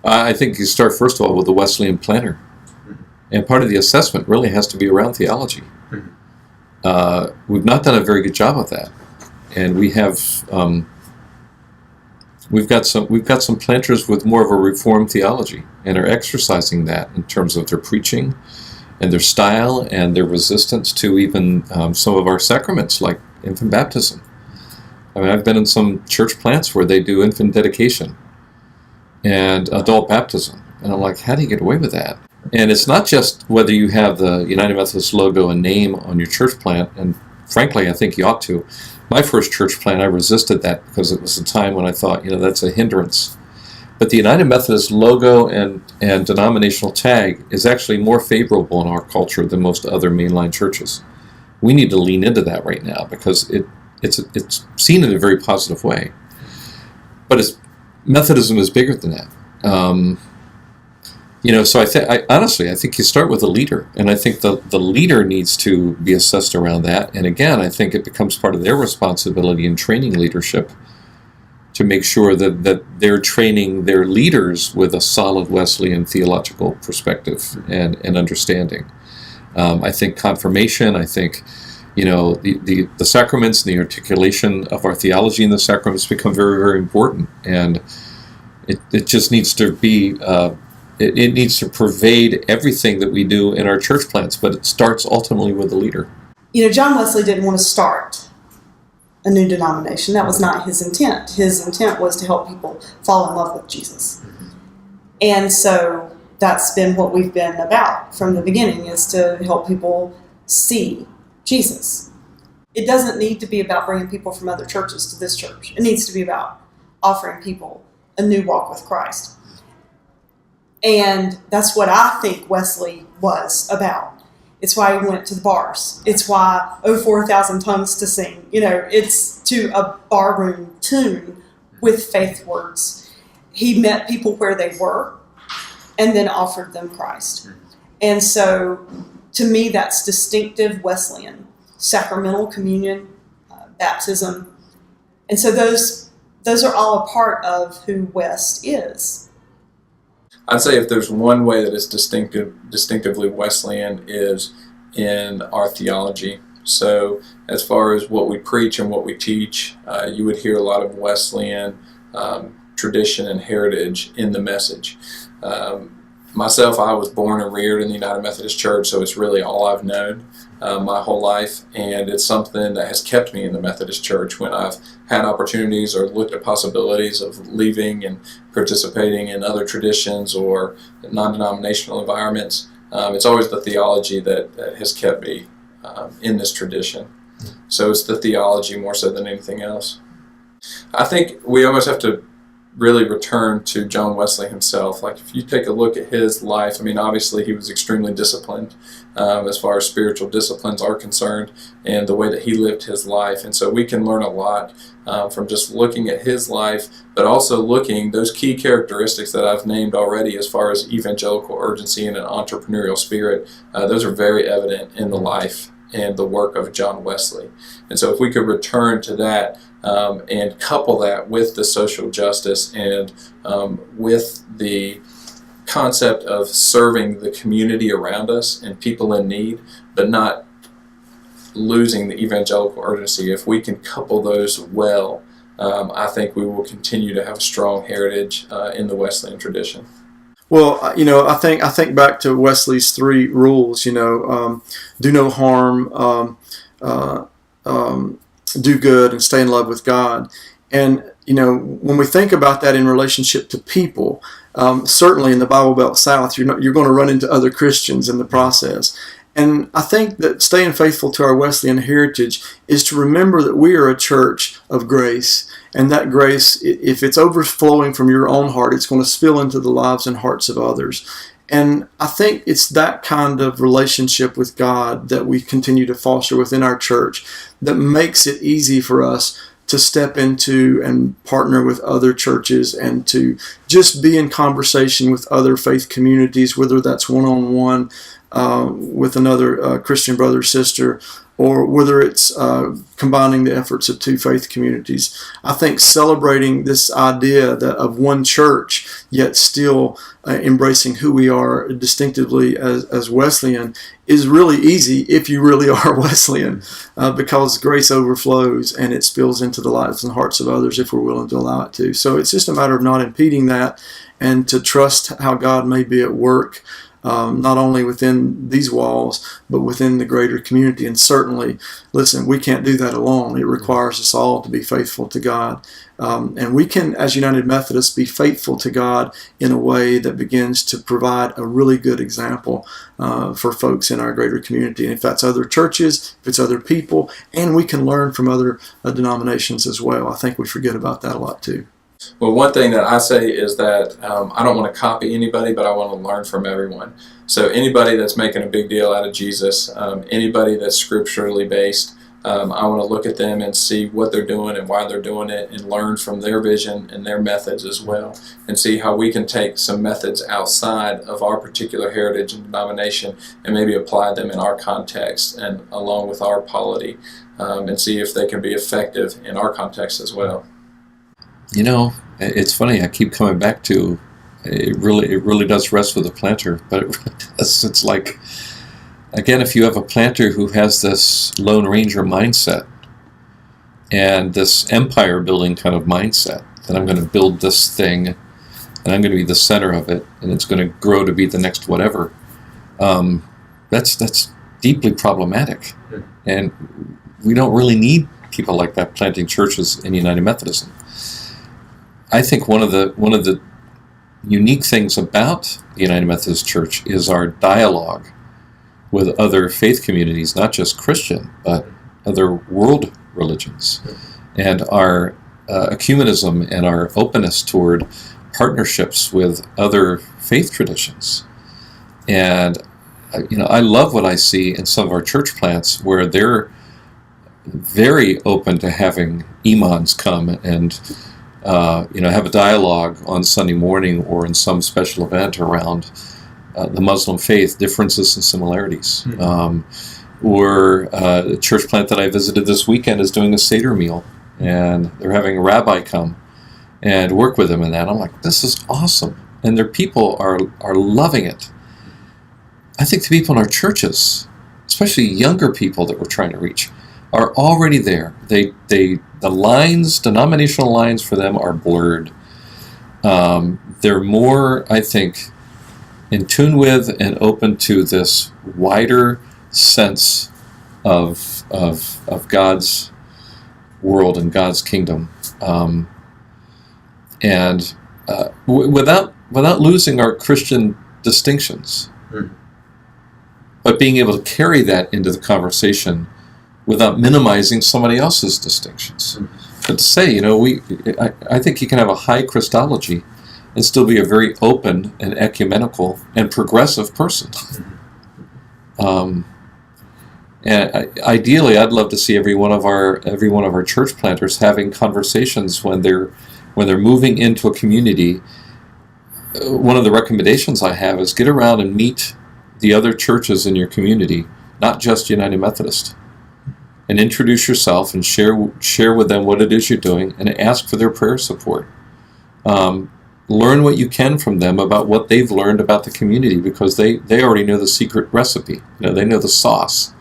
I think you start, first of all, with the Wesleyan planner. And part of the assessment really has to be around theology. We've not done a very good job of that. And we have, we've got some planters with more of a Reformed theology and are exercising that in terms of their preaching and their style and their resistance to even some of our sacraments like infant baptism. I mean, I've been in some church plants where they do infant dedication and adult baptism. And I'm like, how do you get away with that? And it's not just whether you have the United Methodist logo and name on your church plant, and frankly, I think you ought to. My first church plant, I resisted that because it was a time when I thought, that's a hindrance. But the United Methodist logo and denominational tag is actually more favorable in our culture than most other mainline churches. We need to lean into that right now because it's seen in a very positive way. But Methodism is bigger than that. So honestly, I think you start with a leader, and I think the leader needs to be assessed around that. And again, I think it becomes part of their responsibility in training leadership to make sure that they're training their leaders with a solid Wesleyan theological perspective and understanding. I think confirmation, I think, the sacraments and the articulation of our theology in the sacraments become very, very important. And it just needs to be, it needs to pervade everything that we do in our church plants, but it starts ultimately with the leader. John Wesley didn't want to start a new denomination. That was not his intent. His intent was to help people fall in love with Jesus. And so that's been what we've been about from the beginning, is to help people see Jesus. It doesn't need to be about bringing people from other churches to this church. It needs to be about offering people a new walk with Christ. And that's what I think Wesley was about. It's why he went to the bars. It's why 4,000 tongues to sing. It's to a barroom tune with faith words. He met people where they were and then offered them Christ. And so, to me, that's distinctive Wesleyan. Sacramental communion, baptism. And so those are all a part of who West is. I'd say if there's one way that is distinctively Wesleyan is in our theology. So as far as what we preach and what we teach, you would hear a lot of Wesleyan tradition and heritage in the message. Myself, I was born and reared in the United Methodist Church, so it's really all I've known my whole life, and it's something that has kept me in the Methodist Church when I've had opportunities or looked at possibilities of leaving and participating in other traditions or non-denominational environments. It's always the theology that has kept me in this tradition. So it's the theology more so than anything else. I think we almost have to really return to John Wesley himself. Like, if you take a look at his life, obviously he was extremely disciplined as far as spiritual disciplines are concerned, and the way that he lived his life. And so we can learn a lot from just looking at his life, but also looking those key characteristics that I've named already as far as evangelical urgency and an entrepreneurial spirit. Those are very evident in the life and the work of John Wesley. And so if we could return to that and couple that with the social justice and with the concept of serving the community around us and people in need, but not losing the evangelical urgency, if we can couple those well, I think we will continue to have a strong heritage in the Wesleyan tradition. Well, I think back to Wesley's 3 rules. Do no harm, do good, and stay in love with God. And when we think about that in relationship to people, certainly in the Bible Belt South, you're going to run into other Christians in the process. And I think that staying faithful to our Wesleyan heritage is to remember that we are a church of grace. And that grace, if it's overflowing from your own heart, it's going to spill into the lives and hearts of others. And I think it's that kind of relationship with God that we continue to foster within our church that makes it easy for us to step into and partner with other churches and to just be in conversation with other faith communities, whether that's one-on-one with another Christian brother or sister, or whether it's combining the efforts of two faith communities. I think celebrating this idea of one church, yet still embracing who we are distinctively as Wesleyan, is really easy if you really are Wesleyan, because grace overflows and it spills into the lives and hearts of others if we're willing to allow it to. So it's just a matter of not impeding that and to trust how God may be at work, not only within these walls, but within the greater community. And certainly, listen, we can't do that alone. It requires us all to be faithful to God. And we can, as United Methodists, be faithful to God in a way that begins to provide a really good example for folks in our greater community. And if that's other churches, if it's other people, and we can learn from other denominations as well. I think we forget about that a lot too. Well, one thing that I say is that I don't want to copy anybody, but I want to learn from everyone. So anybody that's making a big deal out of Jesus, anybody that's scripturally based, I want to look at them and see what they're doing and why they're doing it, and learn from their vision and their methods as well, and see how we can take some methods outside of our particular heritage and denomination and maybe apply them in our context and along with our polity, and see if they can be effective in our context as well. You know, it's funny, I keep coming back to it really does rest with the planter, but it really does. It's like, again, if you have a planter who has this Lone Ranger mindset and this empire building kind of mindset, that I'm going to build this thing and I'm going to be the center of it and it's going to grow to be the next whatever, that's deeply problematic. And we don't really need people like that planting churches in United Methodism. I think one of the unique things about the United Methodist Church is our dialogue with other faith communities, not just Christian, but other world religions, and our ecumenism and our openness toward partnerships with other faith traditions. And I love what I see in some of our church plants where they're very open to having imams come and have a dialogue on Sunday morning or in some special event around the Muslim faith, differences and similarities. Or the church plant that I visited this weekend is doing a Seder meal, and they're having a rabbi come and work with them in that. I'm like, this is awesome. And their people are loving it. I think the people in our churches, especially younger people that we're trying to reach, are already there. The lines, denominational lines for them are blurred. They're more, I think, in tune with and open to this wider sense of God's world and God's kingdom, and without losing our Christian distinctions, but being able to carry that into the conversation without minimizing somebody else's distinctions. But to say, I think you can have a high Christology and still be a very open and ecumenical and progressive person. And ideally, I'd love to see every one of our church planters having conversations when they're moving into a community. One of the recommendations I have is get around and meet the other churches in your community, not just United Methodist, and introduce yourself and share with them what it is you're doing and ask for their prayer support. Learn what you can from them about what they've learned about the community, because they already know the secret recipe. They know the sauce.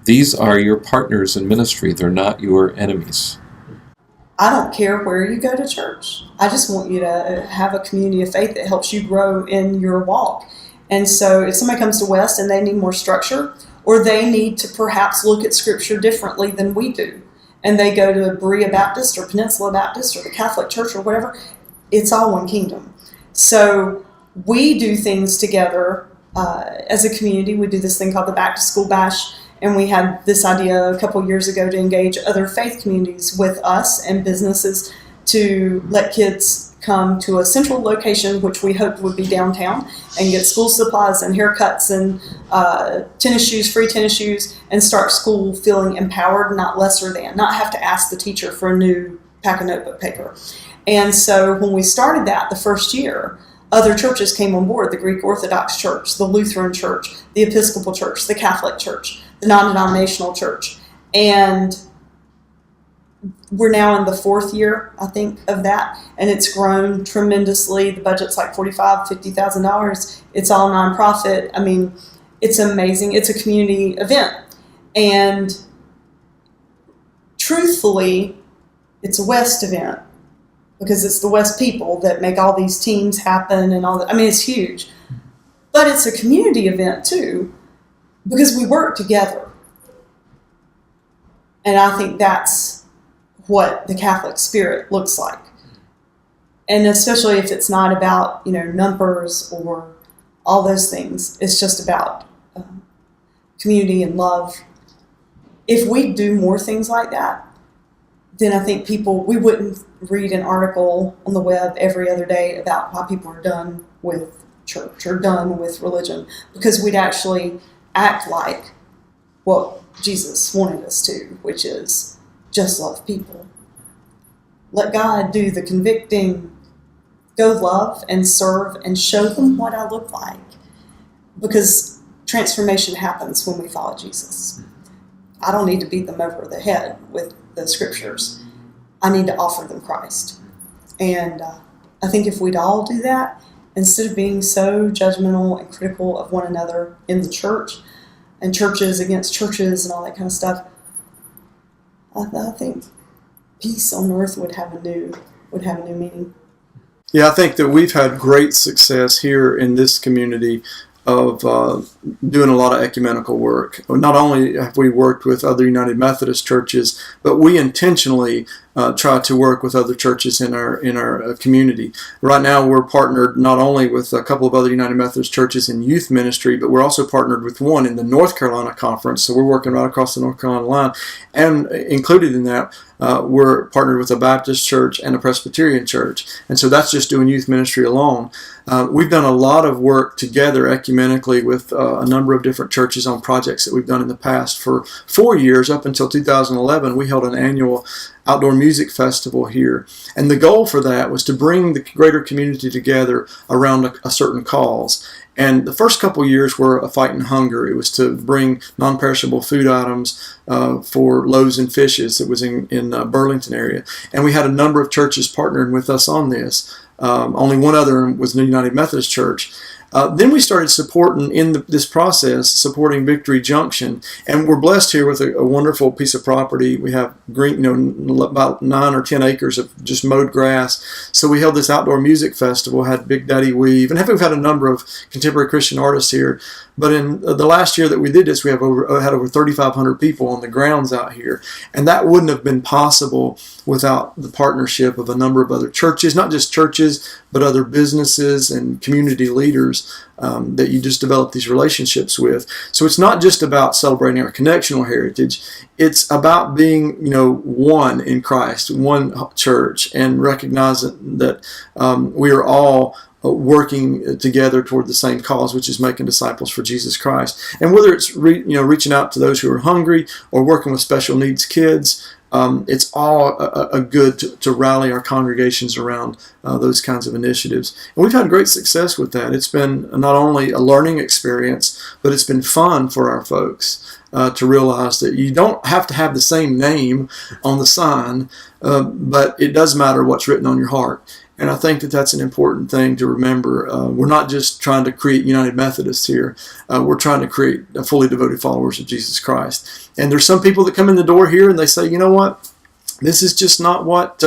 These are your partners in ministry. They're not your enemies. I don't care where you go to church. I just want you to have a community of faith that helps you grow in your walk. And so if somebody comes to West and they need more structure, or they need to perhaps look at Scripture differently than we do, and they go to Berea Baptist or Peninsula Baptist or the Catholic Church or whatever, it's all one kingdom. So we do things together as a community. We do this thing called the Back to School Bash, and we had this idea a couple years ago to engage other faith communities with us and businesses to let kids come to a central location, which we hoped would be downtown, and get school supplies and haircuts and free tennis shoes, and start school feeling empowered, not lesser than, not have to ask the teacher for a new pack of notebook paper. And so when we started that the first year, other churches came on board: the Greek Orthodox Church, the Lutheran Church, the Episcopal Church, the Catholic Church, the non-denominational church. And we're now in the 4th year, I think, of that, and it's grown tremendously. The budget's like $45,000, $50,000. It's all nonprofit. I mean, it's amazing. It's a community event. And truthfully, it's a West event, because it's the West people that make all these teams happen and all that. I mean, it's huge. But it's a community event too, because we work together. And I think that's what the Catholic spirit looks like. And especially if it's not about, numbers or all those things. It's just about community and love. If we do more things like that, then I think we wouldn't read an article on the web every other day about why people are done with church or done with religion, because we'd actually act like what Jesus wanted us to, which is just love people. Let God do the convicting. Go love and serve and show them what I look like, because transformation happens when we follow Jesus. I don't need to beat them over the head with the scriptures. I need to offer them Christ. And I think if we'd all do that, instead of being so judgmental and critical of one another in the church and churches against churches and all that kind of stuff, I think peace on earth would have a new meaning. Yeah, I think that we've had great success here in this community of doing a lot of ecumenical work. Not only have we worked with other United Methodist churches, but we intentionally try to work with other churches in our community. Right now, we're partnered not only with a couple of other United Methodist churches in youth ministry, but we're also partnered with one in the North Carolina Conference. So we're working right across the North Carolina line, and included in that, we're partnered with a Baptist church and a Presbyterian church. And so that's just doing youth ministry alone. We've done a lot of work together ecumenically with a number of different churches on projects that we've done in the past. For 4 years, up until 2011, we held an annual outdoor music festival here. And the goal for that was to bring the greater community together around a certain cause. And the first couple years were a fighting hunger. It was to bring non-perishable food items for Loaves and Fishes. It was in Burlington area. And we had a number of churches partnering with us on this. Only one other was the United Methodist Church. Then we started supporting this process, supporting Victory Junction, and we're blessed here with a wonderful piece of property. We have green, about 9 or 10 acres of just mowed grass. So we held this outdoor music festival, had Big Daddy Weave, and we've had a number of contemporary Christian artists here. But in the last year that we did this, we had over 3,500 people on the grounds out here, and that wouldn't have been possible without the partnership of a number of other churches, not just churches, but other businesses and community leaders that you just develop these relationships with. So it's not just about celebrating our connectional heritage. It's about being, one in Christ, one church, and recognizing that we are all working together toward the same cause, which is making disciples for Jesus Christ. And whether it's reaching out to those who are hungry or working with special needs kids, it's all a good to rally our congregations around those kinds of initiatives. And we've had great success with that. It's been not only a learning experience, but it's been fun for our folks to realize that you don't have to have the same name on the sign, but it does matter what's written on your heart. And I think that that's an important thing to remember. We're not just trying to create United Methodists here. We're trying to create fully devoted followers of Jesus Christ. And there's some people that come in the door here and they say, you know what? This is just not what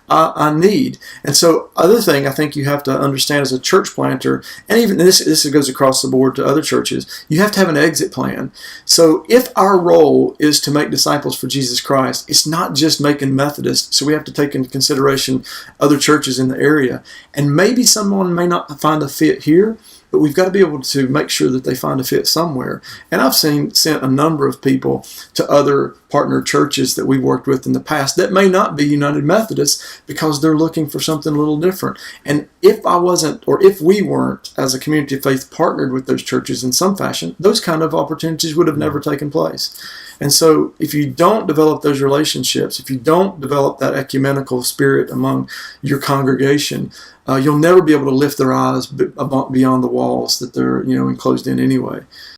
I need. And so other thing I think you have to understand as a church planter, and even this goes across the board to other churches, you have to have an exit plan. So if our role is to make disciples for Jesus Christ, it's not just making Methodists. So we have to take into consideration other churches in the area. And maybe someone may not find a fit here, but we've got to be able to make sure that they find a fit somewhere. And I've sent a number of people to other partner churches that we've worked with in the past that may not be United Methodists because they're looking for something a little different. And if I wasn't, or if we weren't, as a community of faith, partnered with those churches in some fashion, those kind of opportunities would have never taken place. And so if you don't develop those relationships, if you don't develop that ecumenical spirit among your congregation, you'll never be able to lift their eyes beyond the walls that they're enclosed in anyway.